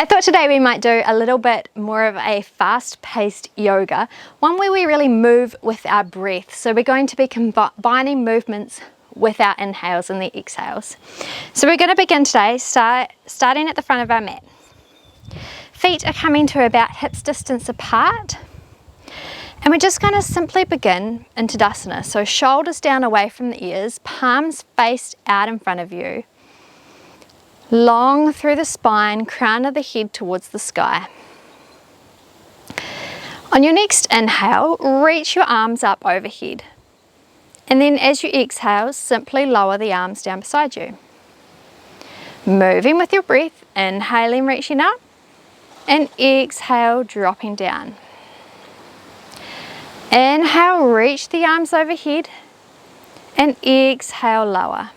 I thought today we might do a little bit more of a fast-paced yoga, one where we really move with our breath. So we're going to be combining movements with our inhales and the exhales. So we're going to begin today starting at the front of our mat. Feet are coming to about hips distance apart. And we're just going to simply begin in Tadasana. So shoulders down away from the ears, palms faced out in front of you. Long through the spine, crown of the head towards the sky. On your next inhale, reach your arms up overhead. And then as you exhale, simply lower the arms down beside you. Moving with your breath, inhaling, reaching up, and exhale, dropping down. Inhale, reach the arms overhead, and exhale, lower.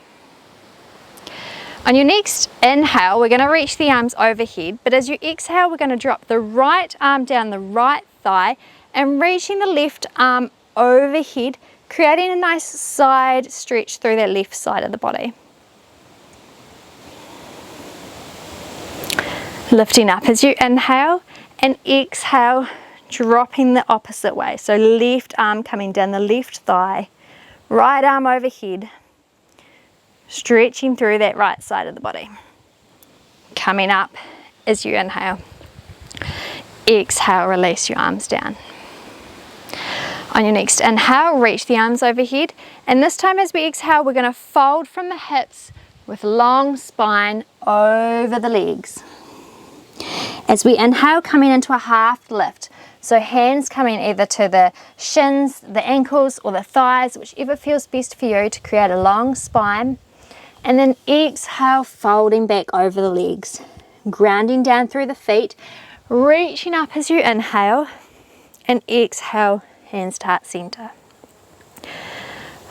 On your next inhale, we're going to reach the arms overhead, but as you exhale, we're going to drop the right arm down the right thigh and reaching the left arm overhead, creating a nice side stretch through that left side of the body. Lifting up as you inhale and exhale, dropping the opposite way. So left arm coming down the left thigh, right arm overhead, stretching through that right side of the body. Coming up as you inhale. Exhale, release your arms down. On your next inhale, reach the arms overhead. And this time as we exhale, we're going to fold from the hips with long spine over the legs. As we inhale, coming into a half lift. So hands coming either to the shins, the ankles, or the thighs, whichever feels best for you to create a long spine. And then exhale, folding back over the legs. Grounding down through the feet, reaching up as you inhale, and exhale, hands to heart center.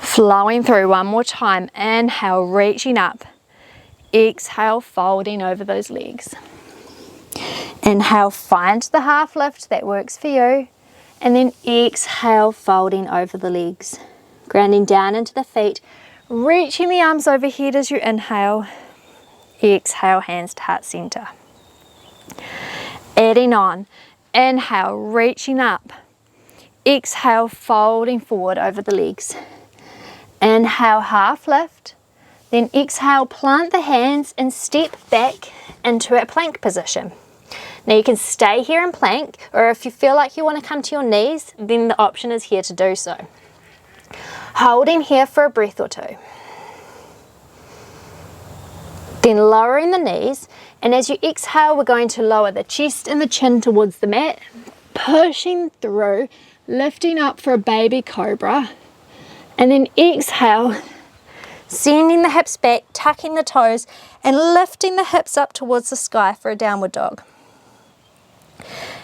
Flowing through one more time. Inhale, reaching up. Exhale, folding over those legs. Inhale, find the half lift that works for you. And then exhale, folding over the legs. Grounding down into the feet. Reaching the arms overhead as you inhale. Exhale, hands to heart center. Adding on. Inhale, reaching up. Exhale, folding forward over the legs. Inhale, half lift. Then exhale, plant the hands and step back into a plank position. Now you can stay here in plank, or if you feel like you want to come to your knees, then the option is here to do so. Holding here for a breath or two. Then lowering the knees, and as you exhale, we're going to lower the chest and the chin towards the mat, pushing through, lifting up for a baby cobra, and then exhale, sending the hips back, tucking the toes, and lifting the hips up towards the sky for a downward dog.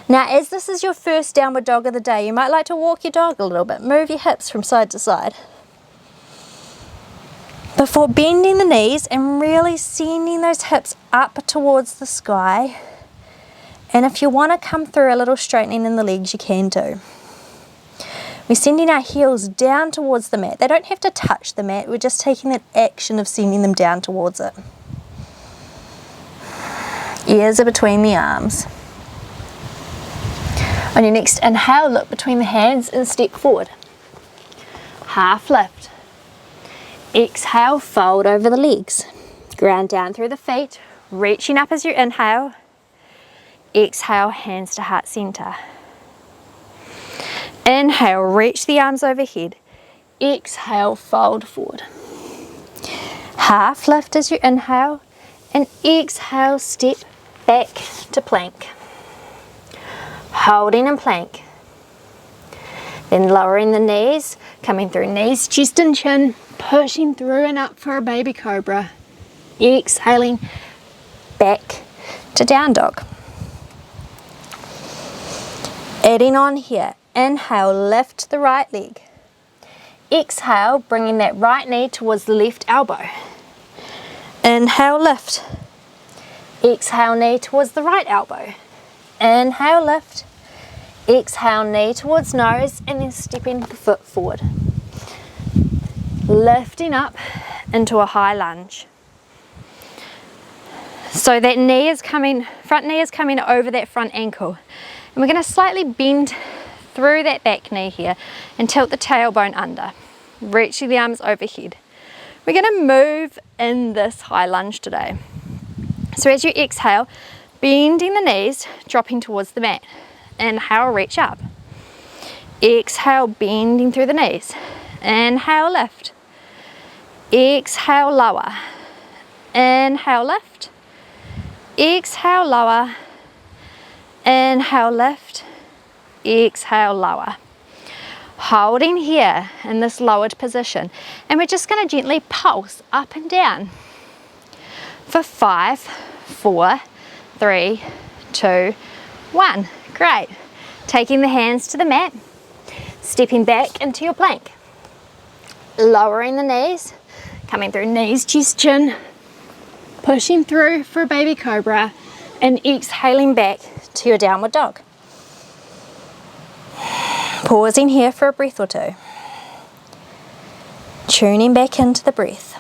Now, as this is your first downward dog of the day, you might like to walk your dog a little bit, move your hips from side to side, before bending the knees and really sending those hips up towards the sky. And if you want to come through a little straightening in the legs, you can do. We're sending our heels down towards the mat. They don't have to touch the mat, we're just taking that action of sending them down towards it. Ears are between the arms. On your next inhale, look between the hands and step forward. Half lift. Exhale, fold over the legs. Ground down through the feet, reaching up as you inhale. Exhale, hands to heart center. Inhale, reach the arms overhead. Exhale, fold forward. Half lift as you inhale, and exhale, step back to plank. Holding in plank. Then lowering the knees, coming through knees, chest and chin, pushing through and up for a baby cobra. Exhaling, back to down dog. Adding on here, inhale, lift the right leg. Exhale, bringing that right knee towards the left elbow. Inhale, lift. Exhale, knee towards the right elbow. Inhale, lift. Exhale, knee towards nose, and then stepping the foot forward. Lifting up into a high lunge. So So that knee is coming, front knee is coming over that front ankle. And we're going to slightly bend through that back knee here and tilt the tailbone under, reaching the arms overhead. We're going to move in this high lunge today. So as you exhale, bending the knees, dropping towards the mat. Inhale, reach up. Exhale, bending through the knees. Inhale, lift. Exhale, lower. Inhale, lift. Exhale, lower. Inhale, lift. Exhale, lower. Holding here in this lowered position, and we're just going to gently pulse up and down for 5, 4, 3, 2, 1. Great. Taking the hands to the mat, stepping back into your plank, lowering the knees, coming through knees, chest, chin, pushing through for a baby cobra, and exhaling back to your downward dog. Pausing here for a breath or two. Tuning back into the breath.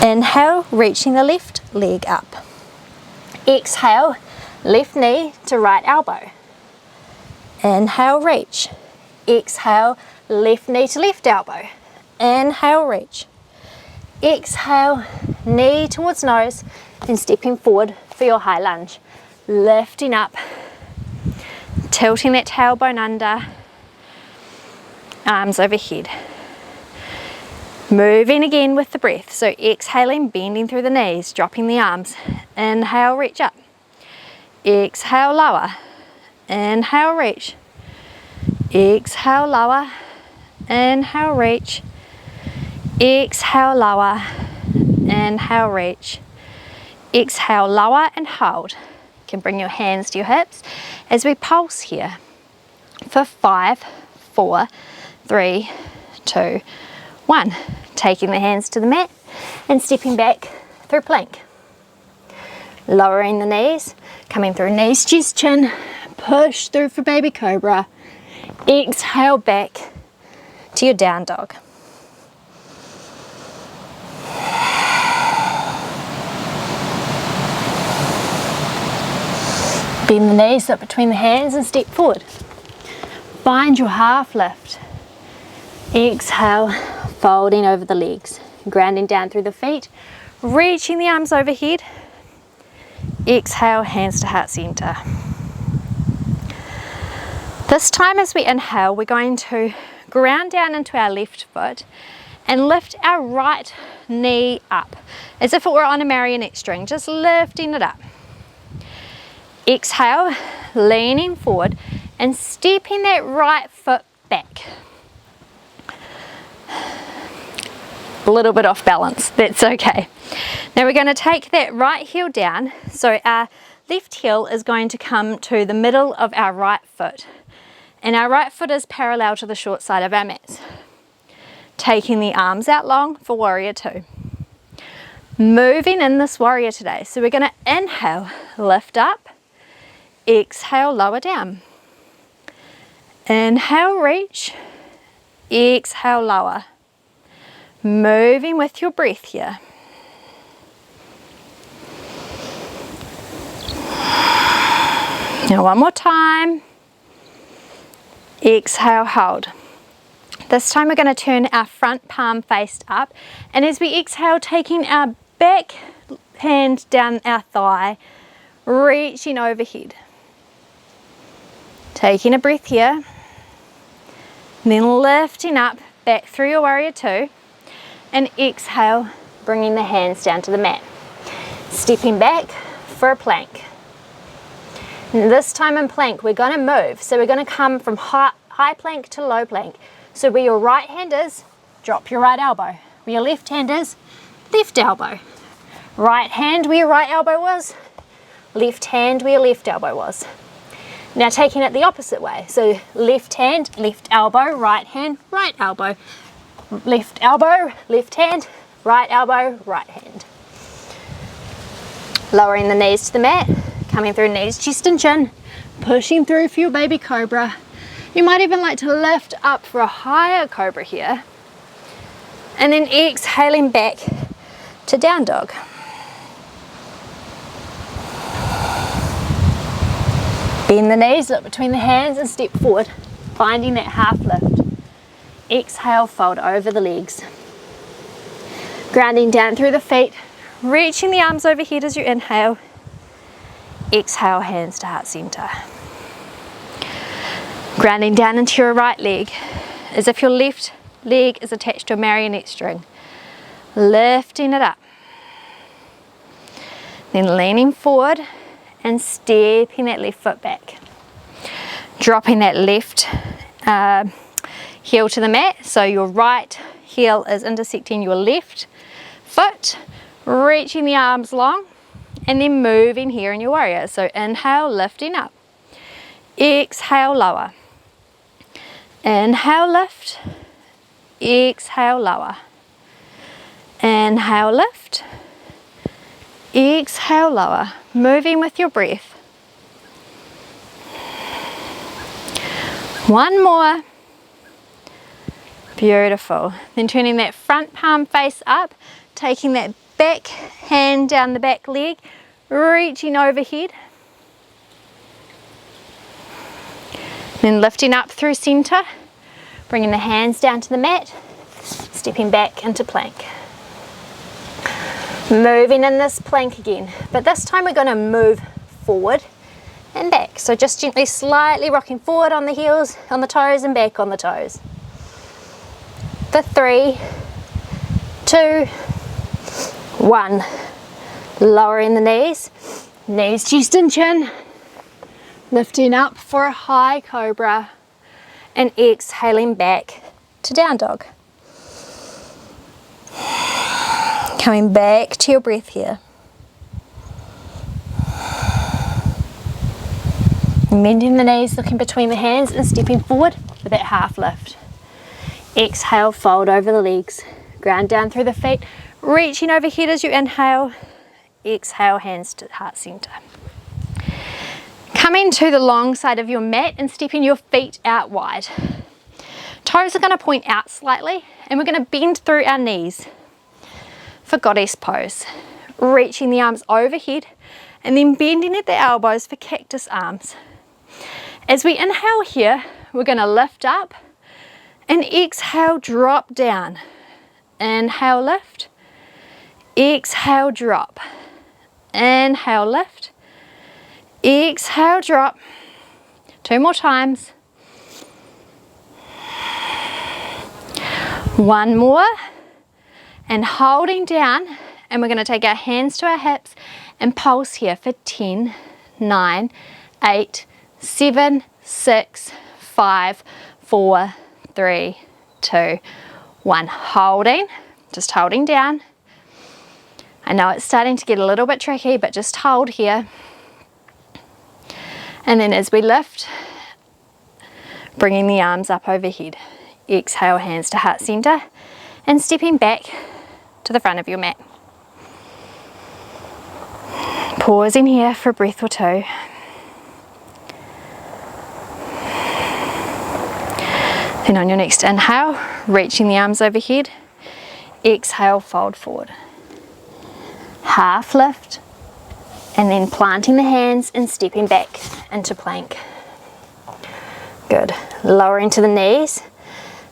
Inhale, reaching the left leg up. Exhale, left knee to right elbow. Inhale, reach. Exhale, left knee to left elbow. Inhale, reach. Exhale, knee towards nose, and stepping forward for your high lunge. Lifting up, tilting that tailbone under, arms overhead. Moving again with the breath. So exhaling, bending through the knees, dropping the arms. Inhale, reach up. Exhale, lower. Inhale, reach. Exhale, lower. Inhale, reach. Exhale, lower. Inhale, reach. Exhale, lower and hold. You can bring your hands to your hips as we pulse here for 5, 4, 3, 2, 1. Taking the hands to the mat and stepping back through plank. Lowering the knees, coming through knees, chest, chin, push through for baby cobra. Exhale back to your down dog. Bend the knees up between the hands and step forward. Find your half lift. Exhale, folding over the legs, grounding down through the feet, reaching the arms overhead. Exhale, hands to heart center. This time as we inhale, we're going to ground down into our left foot and lift our right knee up as if it were on a marionette string, just lifting it up. Exhale, leaning forward and stepping that right foot back. A little bit off balance, that's okay. Now we're going to take that right heel down, so our left heel is going to come to the middle of our right foot, and our right foot is parallel to the short side of our mats. Taking the arms out long for warrior two. Moving in this warrior today, so we're going to inhale, lift up, exhale, lower down. Inhale, reach, exhale, lower. Moving with your breath here. Now one more time. Exhale, hold. This time we're going to turn our front palm faced up, and as we exhale, taking our back hand down our thigh, reaching overhead. Taking a breath here, then lifting up back through your warrior two, and exhale, bringing the hands down to the mat. Stepping back for a plank. And this time in plank, we're going to move. So we're going to come from high plank to low plank. So where your right hand is, drop your right elbow. Where your left hand is, left elbow. Right hand where your right elbow was, left hand where your left elbow was. Now taking it the opposite way. So left hand, left elbow, right hand, right elbow. Left elbow, left hand, right elbow, right hand. Lowering the knees to the mat, coming through knees, chest and chin, pushing through for your baby cobra. You might even like to lift up for a higher cobra here. And then exhaling back to down dog. Bend the knees, look between the hands and step forward, finding that half lift. Exhale, fold over the legs. Grounding down through the feet, reaching the arms overhead as you inhale. Exhale, hands to heart center. Grounding down into your right leg, as if your left leg is attached to a marionette string. Lifting it up. Then leaning forward and stepping that left foot back. Dropping that left heel to the mat, so your right heel is intersecting your left foot, reaching the arms long, and then moving here in your warrior. So inhale, lifting up. Exhale, lower. Inhale, lift. Exhale, lower. Inhale, lift. Exhale, lower. Moving with your breath. One more. Beautiful. Then turning that front palm face up, taking that back hand down the back leg, reaching overhead. Then lifting up through center, bringing the hands down to the mat, stepping back into plank. Moving in this plank again, but this time we're going to move forward and back. So just gently, slightly rocking forward on the heels, on the toes, and back on the toes. For 3, 2, 1. Lowering the knees, knees, chest and chin. Lifting up for a high cobra and exhaling back to down dog. Coming back to your breath here. Bending the knees, looking between the hands and stepping forward with that half lift. Exhale, fold over the legs. Ground down through the feet, reaching overhead as you inhale. Exhale, hands to heart center. Coming to the long side of your mat and stepping your feet out wide. Toes are going to point out slightly, and we're going to bend through our knees for goddess pose. Reaching the arms overhead and then bending at the elbows for cactus arms. As we inhale here, we're going to lift up and exhale, drop down. Inhale, lift. Exhale, drop. Inhale, lift. Exhale, drop. 2 more times. 1 more. And holding down, and we're going to take our hands to our hips and pulse here for 10, 9, 8, 7, 6, 5, 4, 3, 2, 1. Holding, just holding down. I know it's starting to get a little bit tricky, but just hold here. And then as we lift, bringing the arms up overhead. Exhale, hands to heart center, and stepping back to the front of your mat. Pausing here for a breath or 2. Then on your next inhale, reaching the arms overhead. Exhale, fold forward. Half lift, and then planting the hands and stepping back into plank. Good. Lowering to the knees,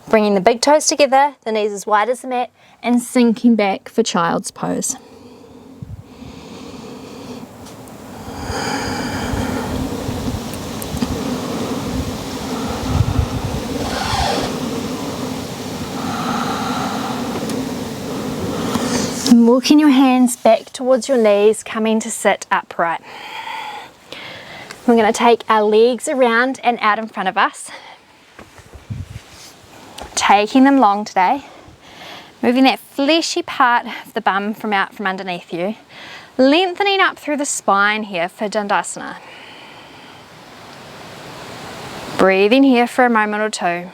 bringing the big toes together, the knees as wide as the mat, and sinking back for child's pose. And walking your hands back towards your knees, coming to sit upright. We're going to take our legs around and out in front of us. Taking them long today. Moving that fleshy part of the bum from out from underneath you. Lengthening up through the spine here for Dandasana. Breathing here for a moment or 2.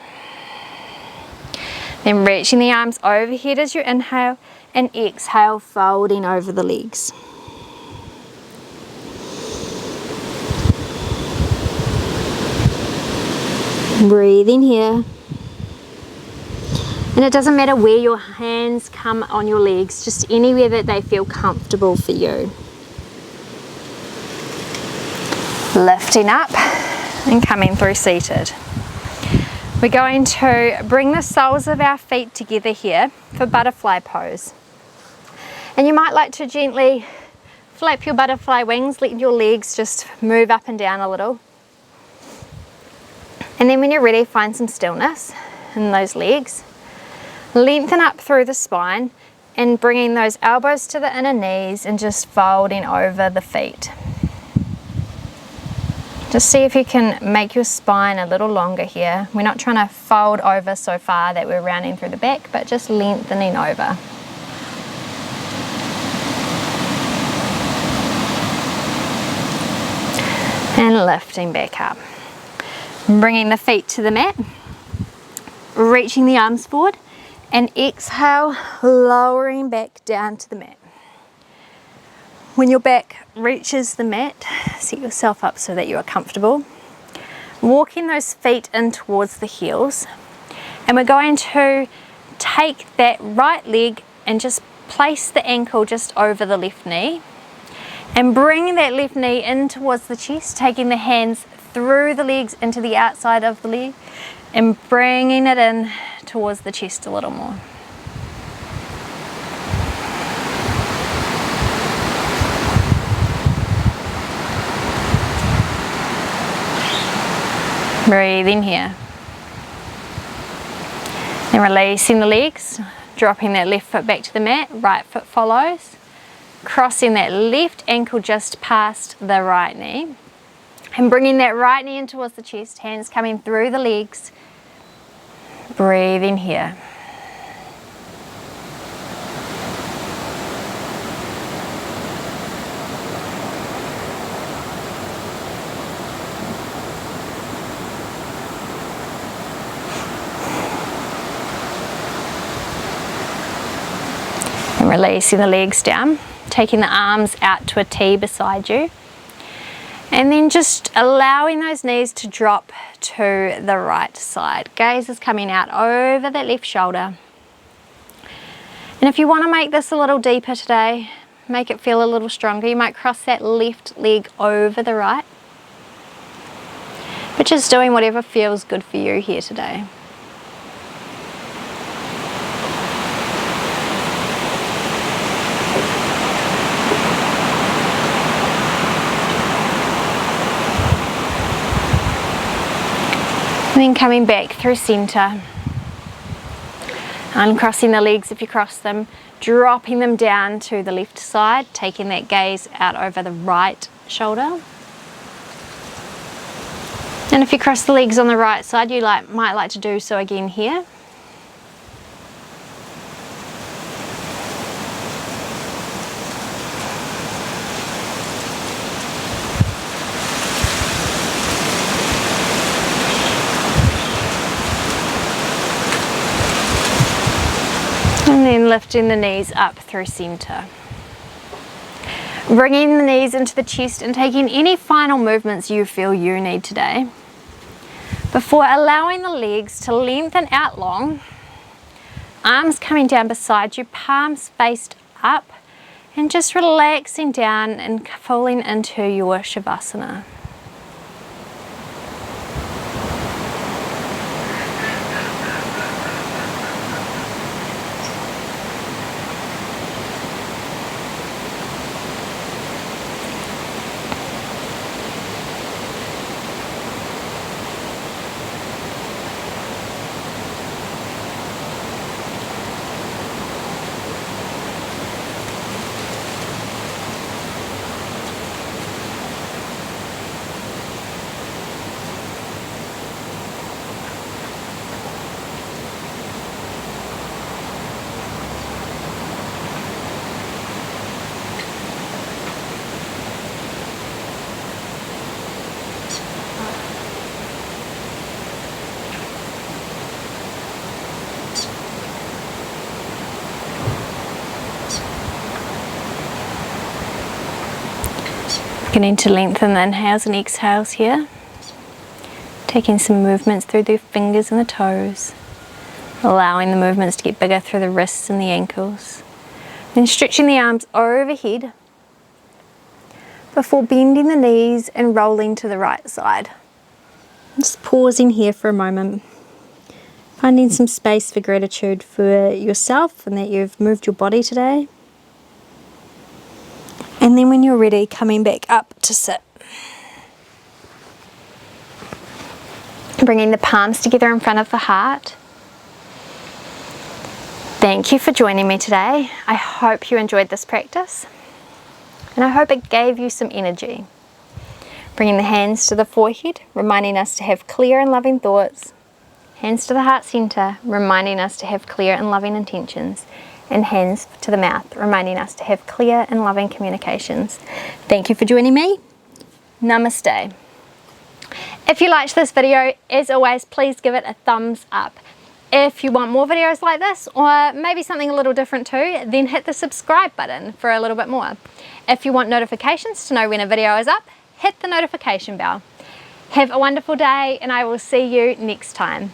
Then reaching the arms overhead as you inhale, and exhale, folding over the legs. Breathing here. And it doesn't matter where your hands come on your legs, just anywhere that they feel comfortable for you. Lifting up and coming through seated. We're going to bring the soles of our feet together here for butterfly pose. And you might like to gently flap your butterfly wings, let your legs just move up and down a little. And then when you're ready, find some stillness in those legs. Lengthen up through the spine and bringing those elbows to the inner knees and just folding over the feet. Just see if you can make your spine a little longer here. We're not trying to fold over so far that we're rounding through the back, but just lengthening over. And lifting back up. Bringing the feet to the mat, reaching the arms forward, and exhale, lowering back down to the mat. When your back reaches the mat, set yourself up so that you are comfortable. Walking those feet in towards the heels, and we're going to take that right leg and just place the ankle just over the left knee, and bring that left knee in towards the chest, taking the hands through the legs into the outside of the leg and bringing it in towards the chest a little more. Breathe in here. And releasing the legs, dropping that left foot back to the mat, right foot follows. Crossing that left ankle just past the right knee. And bringing that right knee in towards the chest, hands coming through the legs. Breathe in here. And releasing the legs down, taking the arms out to a T beside you. And then just allowing those knees to drop to the right side. Gaze is coming out over that left shoulder. And if you want to make this a little deeper today, make it feel a little stronger, you might cross that left leg over the right. But just doing whatever feels good for you here today. And then coming back through center, uncrossing the legs if you cross them, dropping them down to the left side, taking that gaze out over the right shoulder. And if you cross the legs on the right side, you might like to do so again here. And then lifting the knees up through center. Bringing the knees into the chest and taking any final movements you feel you need today. Before allowing the legs to lengthen out long, arms coming down beside you, palms faced up, and just relaxing down and falling into your Shavasana. Beginning to lengthen the inhales and exhales here. Taking some movements through the fingers and the toes. allowing the movements to get bigger through the wrists and the ankles. Then stretching the arms overhead before bending the knees and rolling to the right side. Just pausing here for a moment, finding some space for gratitude for yourself and that you've moved your body today. And then when you're ready, coming back up to sit. Bringing the palms together in front of the heart. Thank you for joining me today. I hope you enjoyed this practice. And I hope it gave you some energy. Bringing the hands to the forehead, reminding us to have clear and loving thoughts. Hands to the heart center, reminding us to have clear and loving intentions. And hands to the mouth, reminding us to have clear and loving communications. Thank you for joining me. Namaste. If you liked this video, as always, please give it a thumbs up. If you want more videos like this, or maybe something a little different too, then hit the subscribe button for a little bit more. If you want notifications to know when a video is up, hit the notification bell. Have a wonderful day, and I will see you next time.